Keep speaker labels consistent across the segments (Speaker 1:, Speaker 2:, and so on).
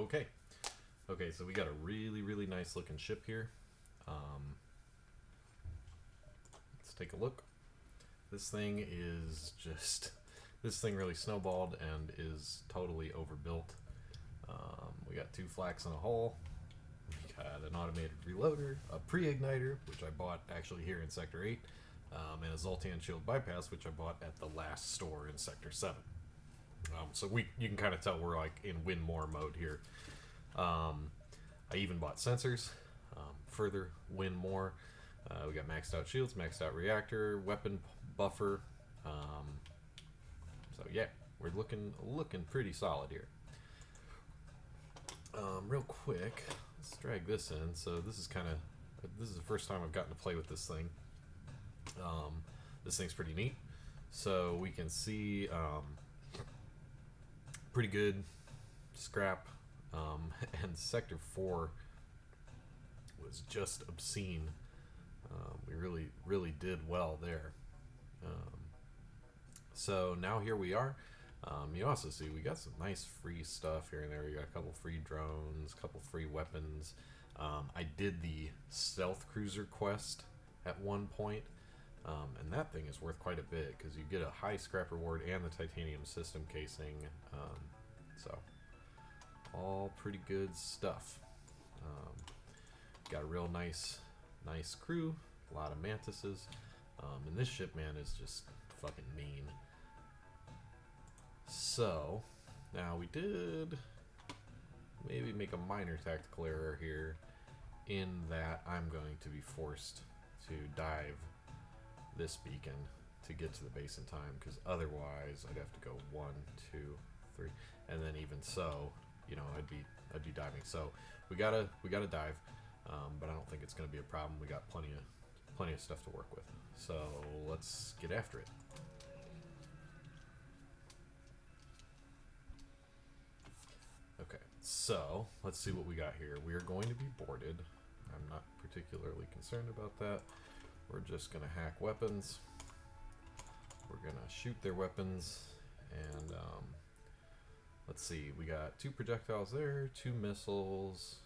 Speaker 1: Okay. Okay, so we got a really nice looking ship here. Let's take a look. This thing is just... This thing really snowballed and is totally overbuilt. We got 2 flaks in a hull. We got an automated reloader, a pre-igniter, which I bought actually here in Sector 8, and a Zoltan shield bypass, which I bought at the last store in Sector 7. So you can kind of tell we're like in win more mode here. I even bought sensors, further win more. We got maxed out shields, maxed out reactor, weapon buffer. So yeah, we're looking pretty solid here. Real quick, let's drag this in. So this is the first time I've gotten to play with this thing. This thing's pretty neat. So we can see pretty good scrap, and Sector 4 was just obscene. We really did well there. So now here we are. You also see we got some nice free stuff here and there. We got a couple free drones, a couple free weapons. I did the stealth cruiser quest at one point, and that thing is worth quite a bit because you get a high scrap reward and the titanium system casing. So all pretty good stuff. Got a real nice crew, a lot of mantises, and this ship, man, is just fucking mean. So now we did maybe make a minor tactical error here in that I'm going to be forced to dive this beacon to get to the base in time, because otherwise I'd have to go 1, 2, 3, and then even so, you know, I'd be diving. So we gotta dive, but I don't think it's gonna be a problem. We got plenty of stuff to work with. So let's get after it. Okay, so let's see what we got here. We are going to be boarded. I'm not particularly concerned about that. We're just gonna hack weapons. We're gonna shoot their weapons, and let's see. We got 2 projectiles there, 2 missiles,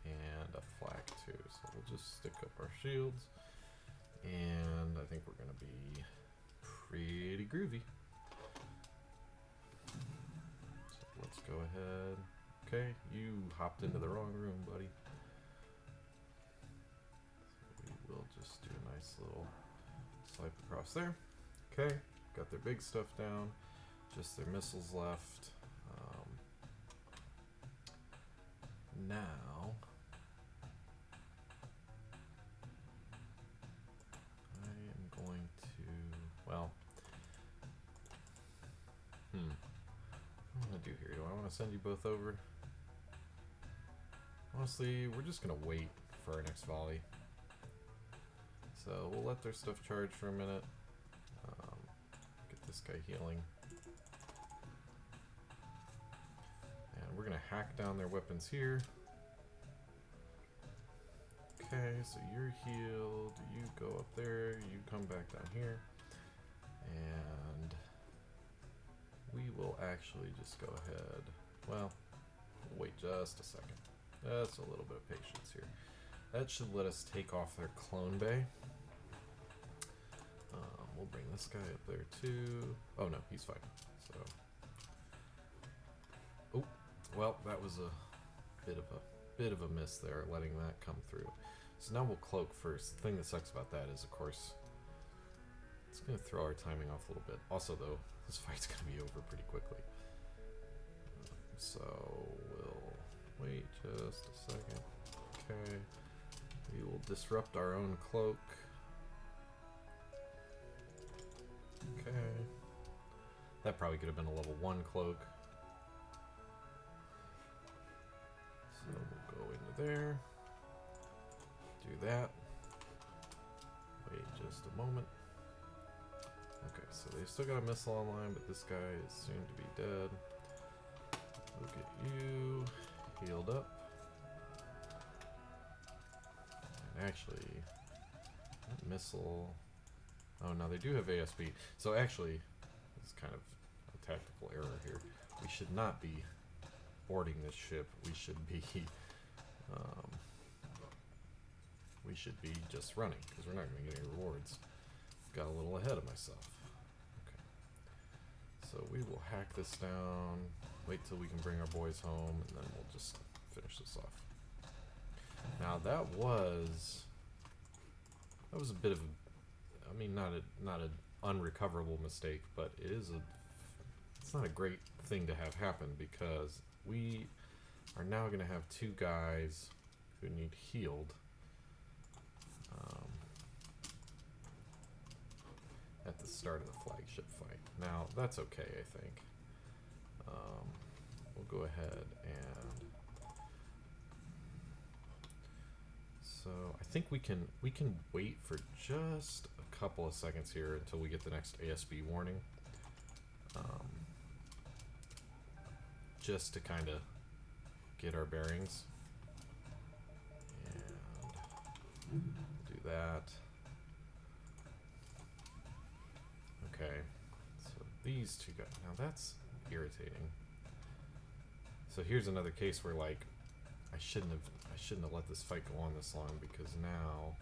Speaker 1: and a flak too. So we'll just stick up our shields, and I think we're gonna be pretty groovy. So let's go ahead. Okay, you hopped into the wrong room, buddy. So we will just do a nice little swipe across there. Okay, got their big stuff down, just their missiles left. Now I am going to, well, what am I gonna do here? Do I want to send you both over? Honestly, we're just gonna wait for our next volley. So we'll let their stuff charge for a minute. Get this guy healing. And we're gonna hack down their weapons here. Okay, so you're healed. You go up there. You come back down here. And we will actually just go ahead. Well, we'll wait just a second. That's a little bit of patience here. That should let us take off their clone bay. We'll bring this guy up there too. Oh no, he's fine. So, oh, well, that was a bit of a miss there, letting that come through. So now we'll cloak first. The thing that sucks about that is, of course, it's gonna throw our timing off a little bit. Also, though, this fight's gonna be over pretty quickly. So we'll wait just a second. Okay, we will disrupt our own cloak. Okay, that probably could have been a level 1 cloak. So we'll go into there, do that, wait just a moment. Okay, so they still got a missile online, but this guy is soon to be dead. We'll get you healed up. And actually, that missile... Oh no, they do have ASB. So actually, it's kind of a tactical error here. We should not be boarding this ship, we should be just running because we're not going to get any rewards. Got a little ahead of myself. Okay, so we will hack this down. Wait till we can bring our boys home, and then we'll just finish this off. Now that was a bit of a, I mean, not an unrecoverable mistake, but it's not a great thing to have happen because we are now going to have two guys who need healed at the start of the flagship fight. Now that's okay, I think. We'll go ahead and so I think we can wait for just a couple of seconds here until we get the next ASB warning, just to kind of get our bearings, and do that. Okay, so these two guys, now that's irritating. So here's another case where, like, I shouldn't have let this fight go on this long, because now,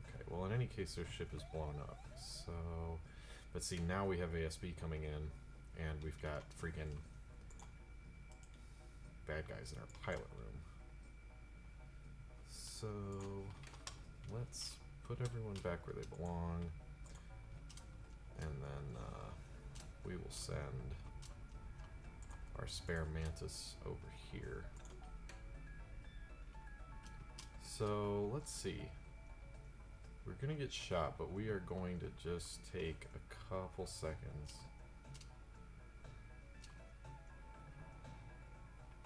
Speaker 1: okay, well, in any case their ship is blown up, so, but see, now we have ASB coming in, and we've got freaking bad guys in our pilot room. So let's put everyone back where they belong, and then we will send our spare Mantis over here. So let's see. We're gonna get shot, but we are going to just take a couple seconds.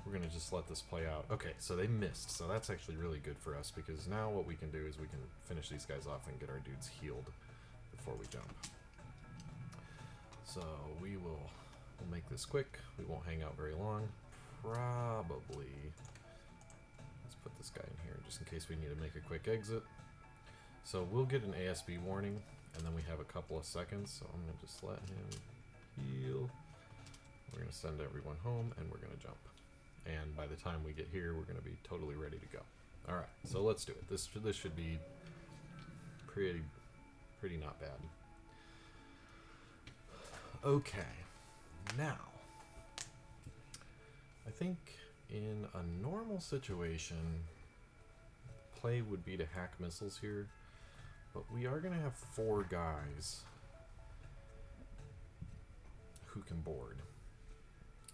Speaker 1: We're gonna just let this play out. Okay, so they missed, so that's actually really good for us, because now what we can do is we can finish these guys off and get our dudes healed before we jump. So we'll make this quick. We won't hang out very long. Probably, let's put this guy in here just in case we need to make a quick exit. So we'll get an ASB warning, and then we have a couple of seconds, so I'm gonna just let him heal. We're gonna send everyone home, and we're gonna jump. And by the time we get here, we're gonna be totally ready to go. All right, so let's do it. This should be pretty not bad. Okay, now I think in a normal situation, play would be to hack missiles here, but we are gonna have 4 guys who can board,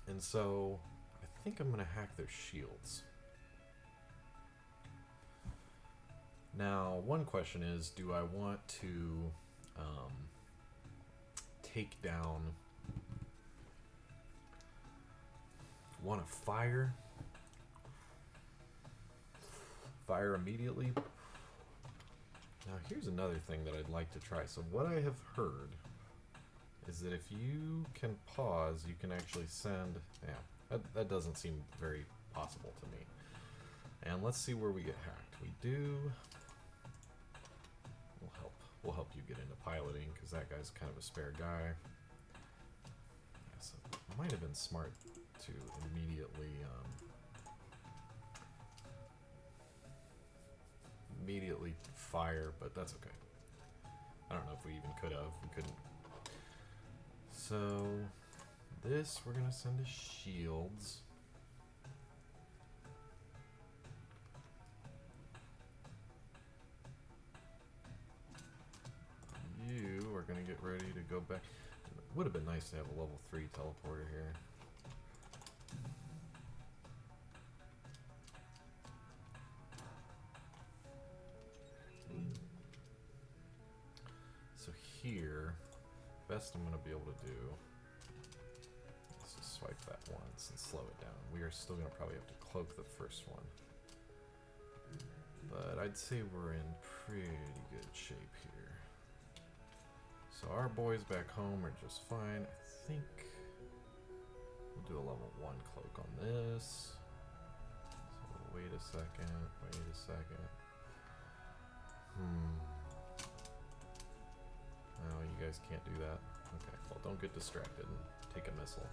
Speaker 1: and so I think I'm gonna hack their shields. Now, one question is, do I want to take down, want to fire immediately? Now here's another thing that I'd like to try. So what I have heard is that if you can pause, you can actually send, yeah, that doesn't seem very possible to me. And let's see where we get hacked. We do, we'll help you get into piloting, because that guy's kind of a spare guy. Yeah, so it might have been smart to immediately fire, but that's okay. I don't know if we even could have. We couldn't. So this we're gonna send to shields. You are gonna get ready to go back. It would have been nice to have a level 3 teleporter here. So here, best I'm gonna be able to do is just swipe that once and slow it down. We are still gonna probably have to cloak the first one, but I'd say we're in pretty good shape here. So our boys back home are just fine. I think we'll do a level 1 cloak on this. So wait a second, wait a second. No, you guys can't do that. Okay, well, don't get distracted and take a missile.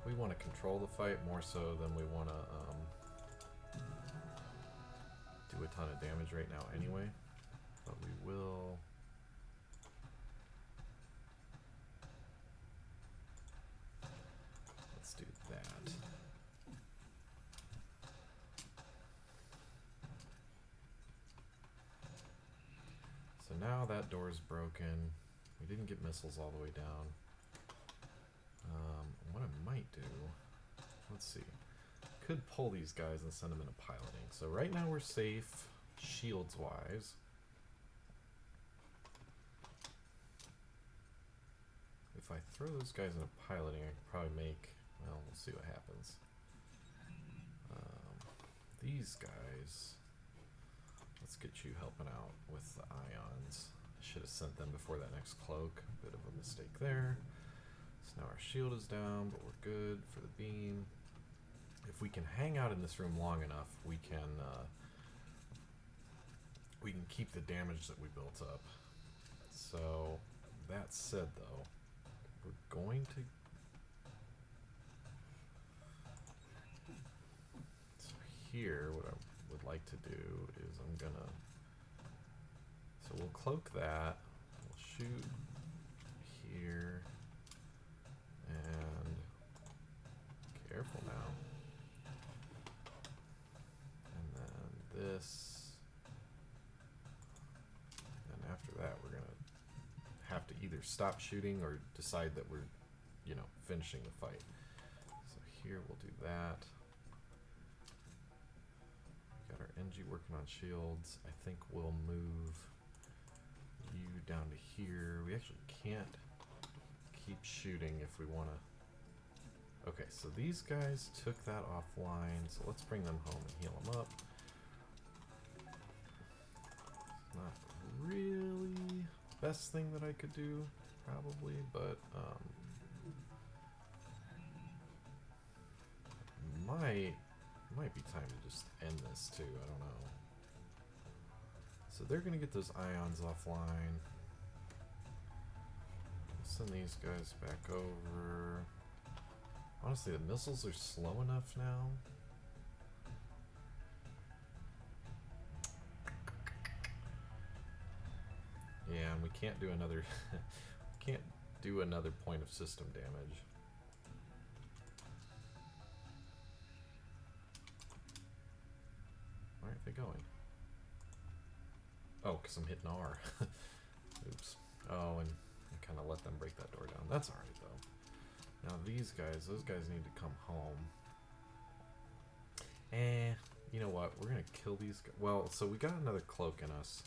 Speaker 1: we want to control the fight more so than we want to do a ton of damage right now anyway. But we will. Let's do that. So now that door's broken. We didn't get missiles all the way down. What I might do, let's see. Could pull these guys and send them into piloting. So right now we're safe, shields wise. If I throw those guys into piloting, I can probably make, well, we'll see what happens. These guys, let's get you helping out with the ions. I should have sent them before that next cloak. Bit of a mistake there. So now our shield is down, but we're good for the beam. If we can hang out in this room long enough, we can keep the damage that we built up. So that said, though, we're going to. So here, what I would like to do is I'm gonna. So we'll cloak that. We'll shoot here. And careful now. And then this. And after that, we're gonna have to either stop shooting or decide that we're, finishing the fight. So here we'll do that. Got our NG working on shields. I think we'll move you down to here. We actually can't keep shooting if we want to. Okay, so these guys took that offline, so let's bring them home and heal them up. Not really best thing that I could do, probably, but might be time to just end this too. I don't know. So they're gonna get those ions offline. Send these guys back over. Honestly, the missiles are slow enough now. Yeah, and we can't do another can't do another point of system damage. Where aren't they going? Oh, because I'm hitting R. Oops. Oh, and I kind of let them break that door down. That's alright, though. Now these guys, those guys need to come home. You know what? We're going to kill these guys. Well, so we got another cloak in us.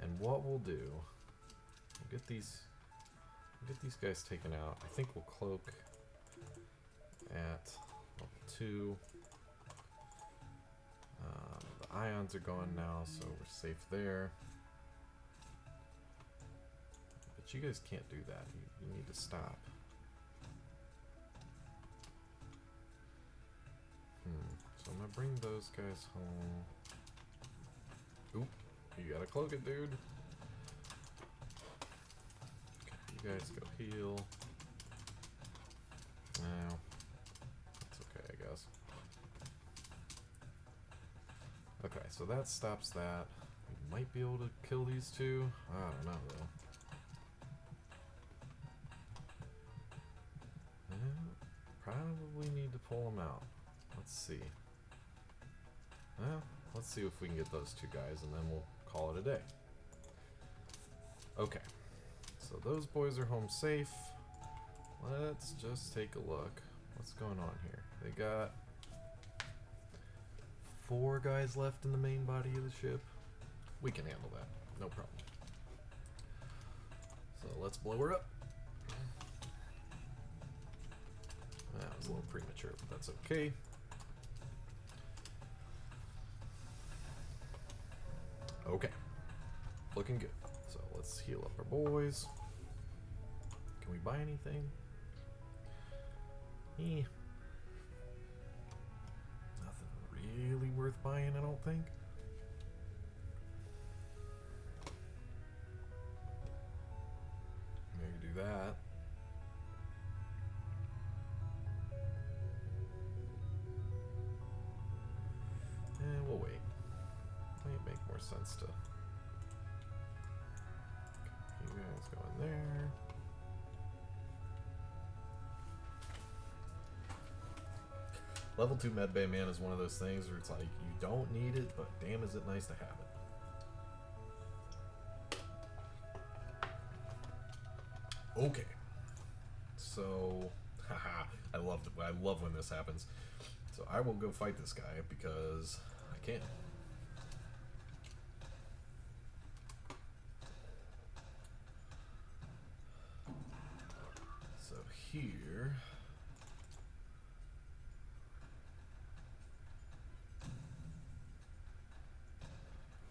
Speaker 1: And what we'll do, we'll get these guys taken out. I think we'll cloak at level 2. The ions are gone now, so we're safe there. But you guys can't do that. You need to stop. So I'm gonna bring those guys home. Oop, you gotta cloak it, dude. Okay, you guys go heal. Now, it's okay, I guess. Okay, so that stops that. We might be able to kill these two. I don't know, though. Probably need to pull them out. Let's see. Well, let's see if we can get those two guys, and then we'll call it a day. Okay, so those boys are home safe. Let's just take a look. What's going on here? They got 4 guys left in the main body of the ship. We can handle that, no problem. So let's blow her up. That was a little premature, but that's okay. Okay, looking good. So let's heal up our boys. Can we buy anything? Nothing really worth buying, I don't think. Maybe do that. sense to. You guys go in there. Level 2 medbay, man, is one of those things where it's like you don't need it, but damn, is it nice to have it. Okay. So, haha, I love when this happens. So I will go fight this guy because I can. So here.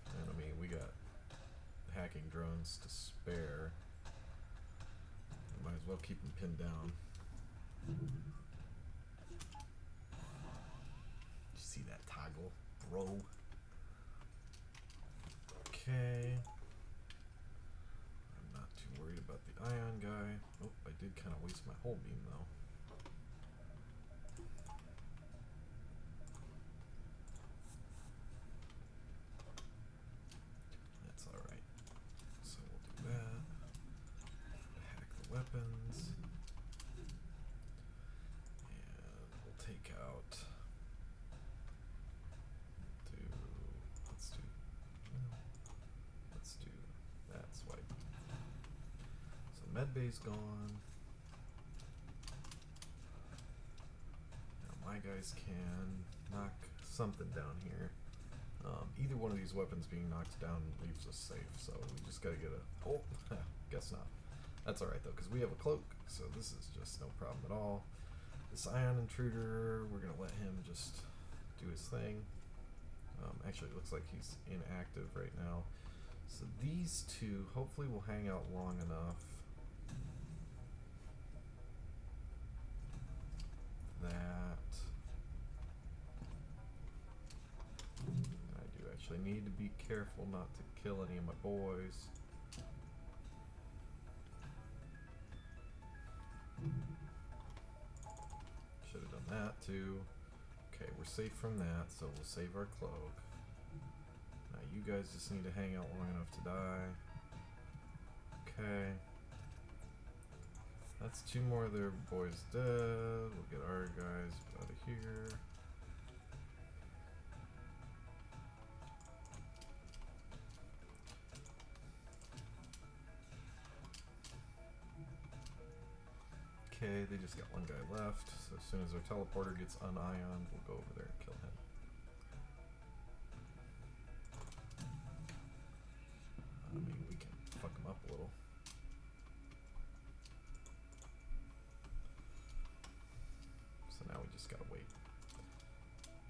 Speaker 1: And I mean, we got hacking drones to spare. Might as well keep them pinned down. Did you see that toggle, bro? Okay. I'm not too worried about the ion guy. Oh, I did kind of waste my whole beam though. That's alright. So we'll do that. Hack the weapons. And we'll take out. Let's do that swipe. So medbay's gone. Now my guys can knock something down here. Either one of these weapons being knocked down leaves us safe, so we just gotta get a... Oh, guess not. That's alright though, because we have a cloak, so this is just no problem at all. This ion intruder, we're gonna let him just do his thing. Actually, it looks like he's inactive right now. So these two hopefully will hang out long enough that I do actually need to be careful not to kill any of my boys. Should have done that too. Okay, we're safe from that, so we'll save our cloak. Now you guys just need to hang out long enough to die. Okay. That's two more of their boys dead. We'll get our guys out of here. Okay, they just got one guy left, so as soon as our teleporter gets unioned, we'll go over there and kill him. I mean, we can fuck him up a little. So now we just gotta wait.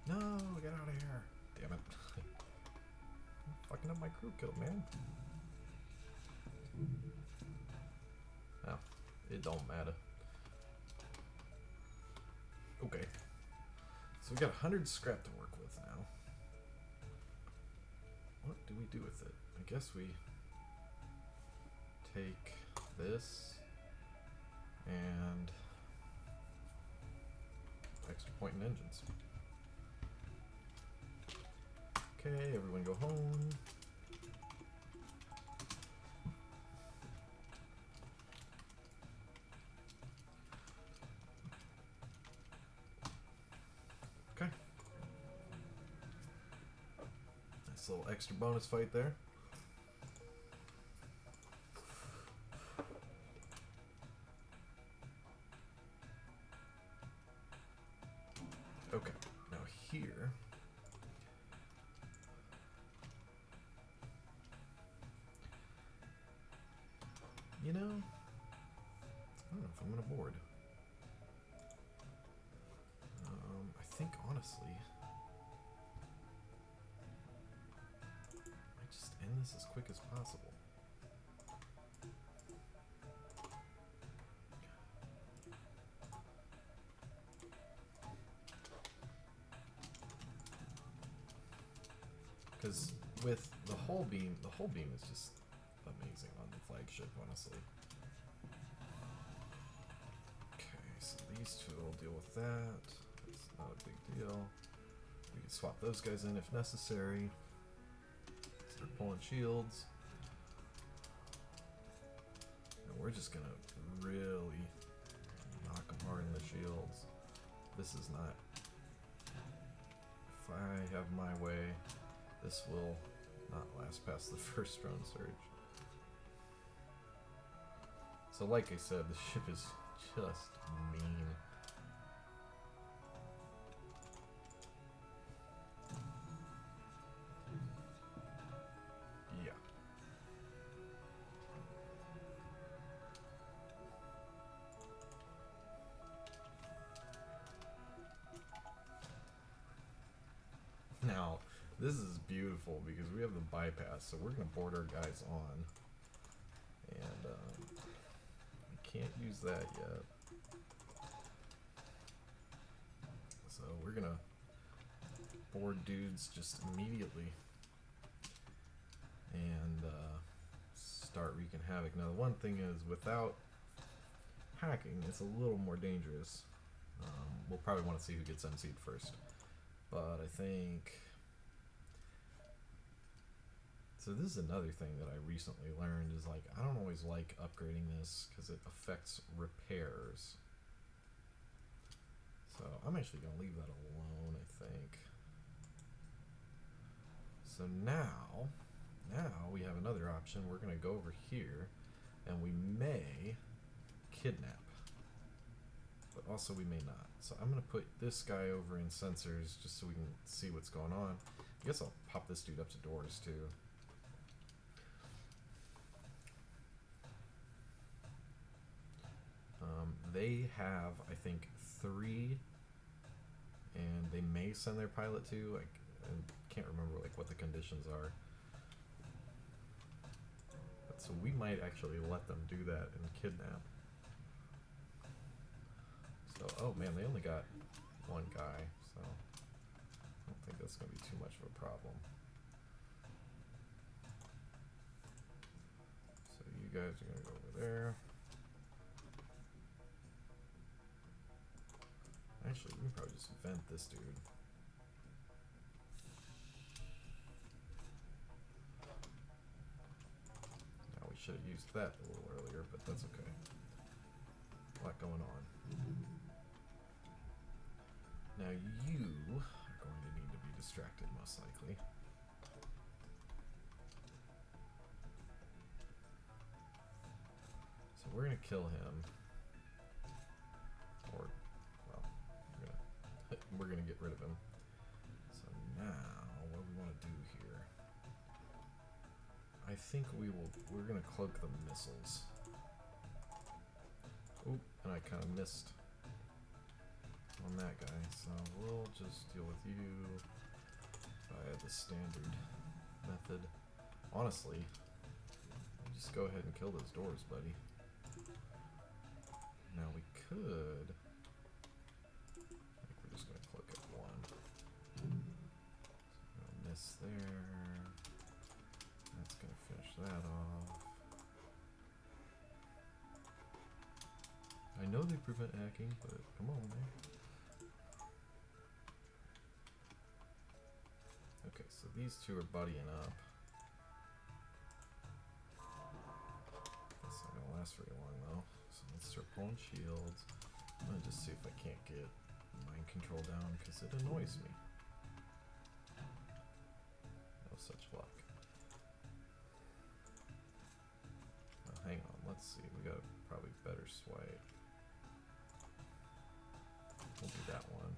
Speaker 1: No, get out of here. Damn it. I'm fucking up my crew kill, man. Oh, it don't matter. Okay, so we got 100 scrap to work with now. What do we do with it? I guess we take this and extra point in engines. Okay, everyone go home. Okay. Nice little extra bonus fight there. Okay, now here. You know, I don't know if I'm gonna board. I think honestly, I might just end this as quick as possible. Because with the whole beam is just amazing on the flagship, honestly. Okay, so these two will deal with that. It's not a big deal. We can swap those guys in if necessary. So Start pulling shields. And we're just gonna really knock them hard in the shields. This is not... If I have my way, this will not last past the first drone surge. So like I said, the ship is just mean. Yeah. Now, this is beautiful because we have the bypass, so we're going to board our guys on. And we can't use that yet. So we're going to board dudes just immediately and start wreaking havoc. Now, the one thing is, without hacking, it's a little more dangerous. We'll probably want to see who gets MC'd first. But I think... So this is another thing that I recently learned is, like, I don't always like upgrading this because it affects repairs. So I'm actually going to leave that alone, I think. So now we have another option. We're going to go over here and we may kidnap. But also we may not. So I'm going to put this guy over in sensors just so we can see what's going on. I guess I'll pop this dude up to doors too. They have, I think, 3, and they may send their pilot to. I can't remember like what the conditions are. But so we might actually let them do that and kidnap. So, oh man, they only got 1 guy, so I don't think that's going to be too much of a problem. So you guys are going to go over there. Actually, we can probably just vent this dude. Now, we should have used that a little earlier, but that's okay. A lot going on. Now, you are going to need to be distracted, most likely. So we're going to kill him. Or, well, we're gonna get rid of him. So now, what do we want to do here? I think we're gonna cloak the missiles. Oop, and I kind of missed on that guy, so we'll just deal with you via the standard method. Honestly, just go ahead and kill those doors, buddy. Now we could... just going to cloak at 1. So I'm gonna miss there. That's going to finish that off. I know they prevent hacking, but come on, man. Okay, so these two are buddying up. That's not going to last very long, though. So let's start pulling shields. I'm going to just see if I can't get mind control down because it annoys me. No such luck. Oh, hang on, let's see. We got a probably better swipe. We'll do that one.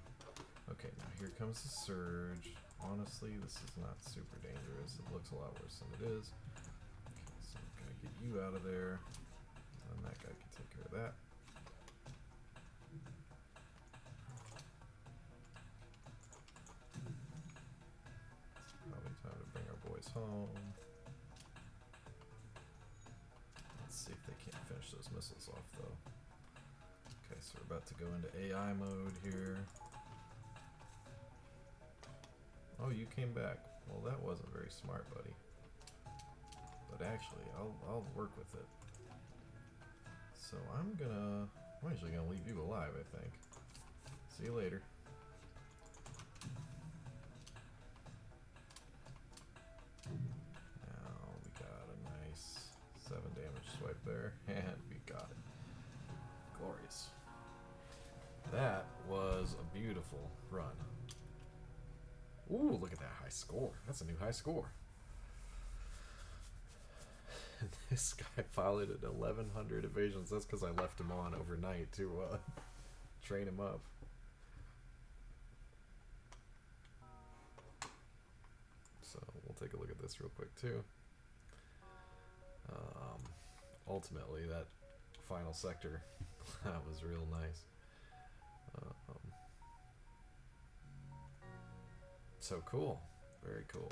Speaker 1: Okay, now here comes the surge. Honestly, this is not super dangerous. It looks a lot worse than it is. Okay, so I'm gonna get you out of there. And that guy can take care of that. Probably time to bring our boys home. Let's see if they can't finish those missiles off though. Okay, so we're about to go into AI mode here. Oh, you came back. Well, that wasn't very smart, buddy. But actually, I'll work with it. So I'm actually gonna leave you alive, I think. See you later. together, and we got it. Glorious. That was a beautiful run. Ooh, look at that high score. That's a new high score. This guy piloted 1,100 evasions. That's because I left him on overnight to train him up. So we'll take a look at this real quick too. Ultimately, that final sector, that was real nice. So cool. Very cool.